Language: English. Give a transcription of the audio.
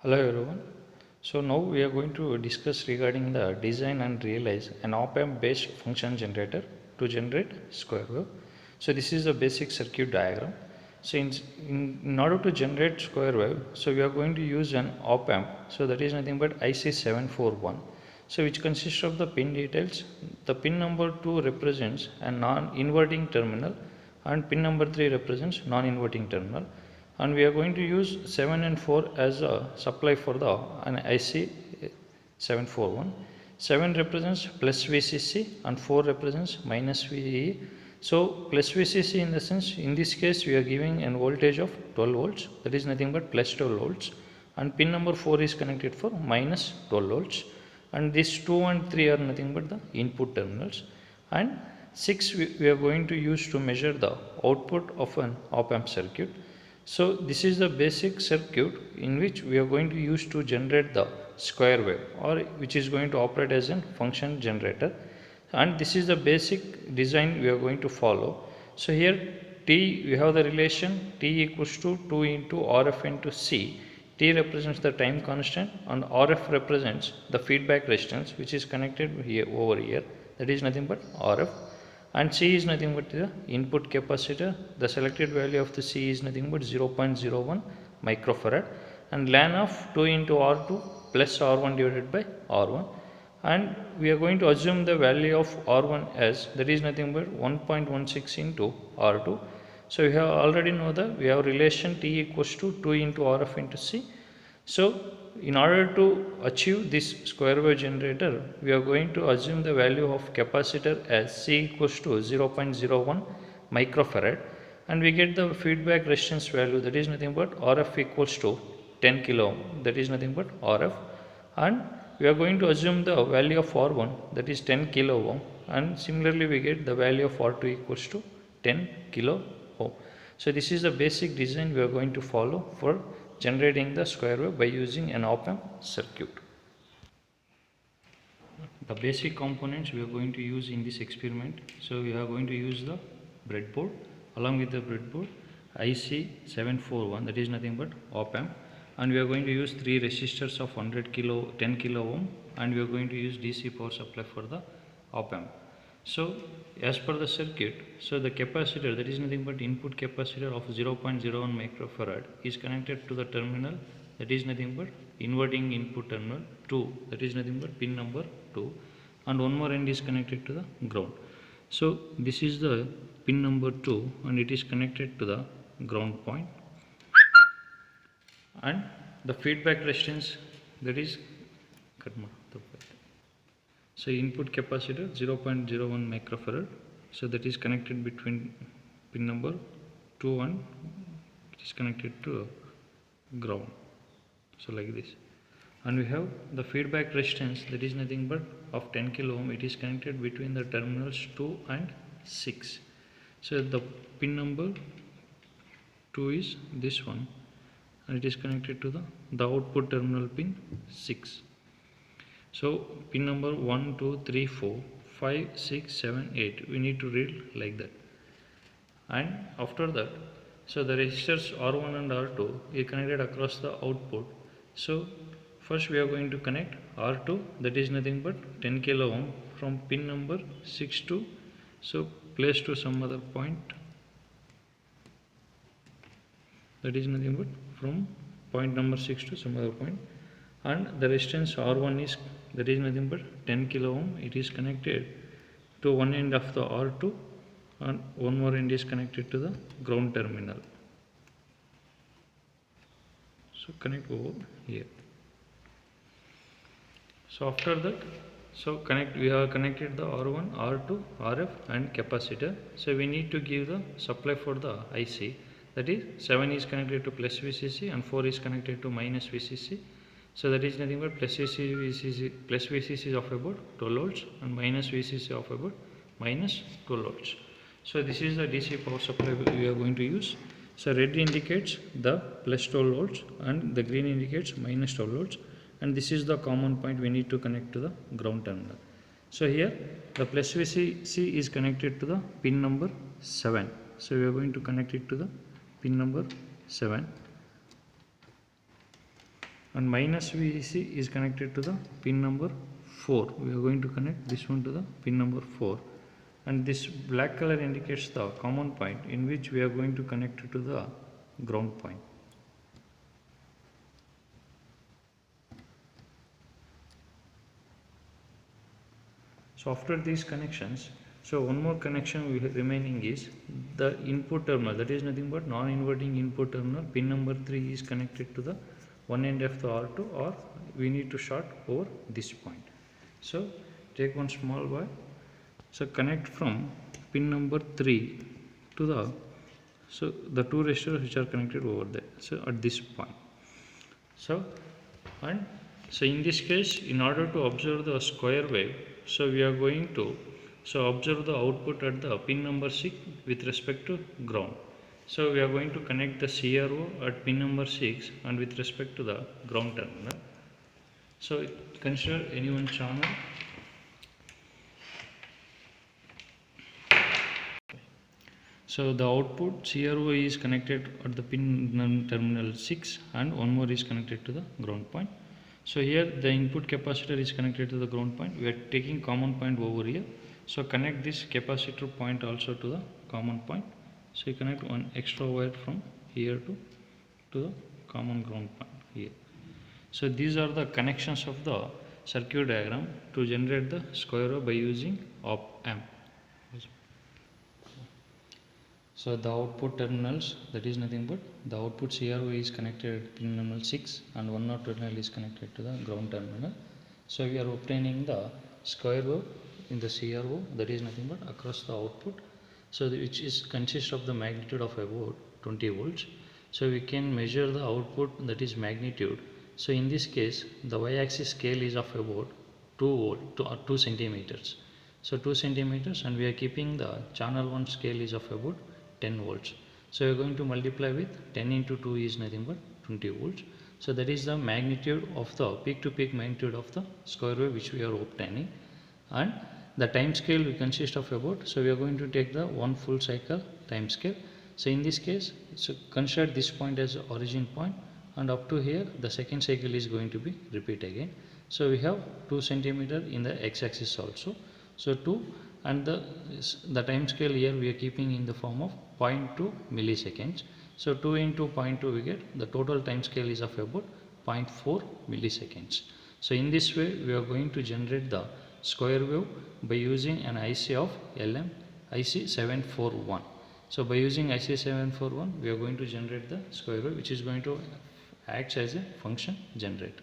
Hello everyone. So now we are going to discuss regarding the design and realize an op-amp based function generator to generate square wave. So this is the basic circuit diagram. So in order to generate square wave, so we are going to use an op-amp. So that is nothing but IC741. So which consists of the pin details. The pin number 2 represents a non-inverting terminal and pin number 3 represents non-inverting terminal, and we are going to use 7 and 4 as a supply for the an IC 741. 7 represents plus VCC and 4 represents minus VE. So plus VCC, in the sense, in this case we are giving an voltage of 12 volts, that is nothing but plus 12 volts, and pin number 4 is connected for minus 12 volts, and these 2 and 3 are nothing but the input terminals, and 6 we are going to use to measure the output of an op-amp circuit. So this is the basic circuit in which we are going to use to generate the square wave, or which is going to operate as a function generator, and this is the basic design we are going to follow. So here T, we have the relation T equals to 2 into RF into C. T represents the time constant and RF represents the feedback resistance, which is connected here over here, that is nothing but RF, and C is nothing but the input capacitor. The selected value of the C is nothing but 0.01 microfarad, and ln of 2 into R2 plus R1 divided by R1, and we are going to assume the value of R1 as, that is nothing but 1.16 into R2. So we have already know that we have relation T equals to 2 into RF into C. So in order to achieve this square wave generator, we are going to assume the value of capacitor as C equals to 0.01 microfarad, and we get the feedback resistance value, that is nothing but RF equals to 10 kilo ohm, that is nothing but RF, and we are going to assume the value of R1, that is 10 kilo ohm, and similarly we get the value of R2 equals to 10 kilo ohm. So this is the basic design we are going to follow for generating the square wave by using an op-amp circuit. The basic components we are going to use in this experiment. So we are going to use the breadboard. Along with the breadboard, IC741, that is nothing but op-amp, and we are going to use 3 resistors of 10 kilo ohm, and we are going to use DC power supply for the op-amp. So as per the circuit, so the capacitor, that is nothing but input capacitor of 0.01 microfarad, is connected to the terminal, that is nothing but inverting input terminal 2, that is nothing but pin number 2, and one more end is connected to the ground. So this is the pin number 2 and it is connected to the ground point, and the feedback resistance, that is so input capacitor 0.01 microfarad, so that is connected between pin number 2 and it is connected to ground, so like this. And we have the feedback resistance, that is nothing but of 10 kilo ohm, it is connected between the terminals 2 and 6. So the pin number 2 is this one, and it is connected to the output terminal pin 6. So pin number 1, 2, 3, 4, 5, 6, 7, 8, we need to read like that. And after that, so the resistors R1 and R2 is connected across the output. So first we are going to connect R2, that is nothing but 10 kilo ohm, from pin number 6 to, so place to some other point, that is nothing but from point number 6 to some other point, and the resistance R1 is, that is nothing but 10 kilo ohm, it is connected to one end of the R2 and one more end is connected to the ground terminal. So connect over here. So after that, so we have connected the R1, R2, RF and capacitor. So we need to give the supply for the IC, that is 7 is connected to plus VCC and 4 is connected to minus VCC. So that is nothing but plus VCC is of about 12 volts and minus VCC of about minus 12 volts. So this is the DC power supply we are going to use. So red indicates the plus 12 volts and the green indicates minus 12 volts, and this is the common point we need to connect to the ground terminal. So here the plus VCC is connected to the pin number 7. So we are going to connect it to the pin number 7. and minus VCC is connected to the pin number 4. We are going to connect this one to the pin number 4, and this black color indicates the common point in which we are going to connect it to the ground point. So after these connections, so one more connection remaining is the input terminal, that is nothing but non-inverting input terminal. Pin number 3 is connected to the one end of the R2, or we need to short over this point. So take one small wire, so connect from pin number 3 to the, so the two resistors which are connected over there, so at this point. So and so in this case, in order to observe the square wave, so we are going to observe the output at the pin number 6 with respect to ground. So we are going to connect the CRO at pin number 6 and with respect to the ground terminal. So consider any one channel. So the output CRO is connected at the pin terminal 6 and one more is connected to the ground point. So here the input capacitor is connected to the ground point. We are taking common point over here. So connect this capacitor point also to the common point. So you connect one extra wire from here to the common ground point here. So these are the connections of the circuit diagram to generate the square wave by using op-amp. So the output terminals, that is nothing but the output CRO is connected to pin terminal 6 and one more terminal is connected to the ground terminal. So we are obtaining the square wave in the CRO, that is nothing but across the output, so which is consists of the magnitude of about 20 volts. So we can measure the output, that is magnitude. So in this case the y-axis scale is of about 2 centimeters. So 2 centimeters, and we are keeping the channel 1 scale is of about 10 volts. So we are going to multiply with 10 into 2 is nothing but 20 volts. So that is the magnitude of the peak to peak magnitude of the square wave which we are obtaining, and the time scale will consist of about, so we are going to take the one full cycle time scale. So in this case, so consider this point as origin point, and up to here the second cycle is going to be repeat again. So we have 2 centimeter in the x-axis also. So 2, and the time scale here we are keeping in the form of 0.2 milliseconds. So 2 into 0.2 we get the total time scale is of about 0.4 milliseconds. So in this way we are going to generate the square wave by using an IC of IC741. So by using IC741 we are going to generate the square wave which is going to act as a function generator.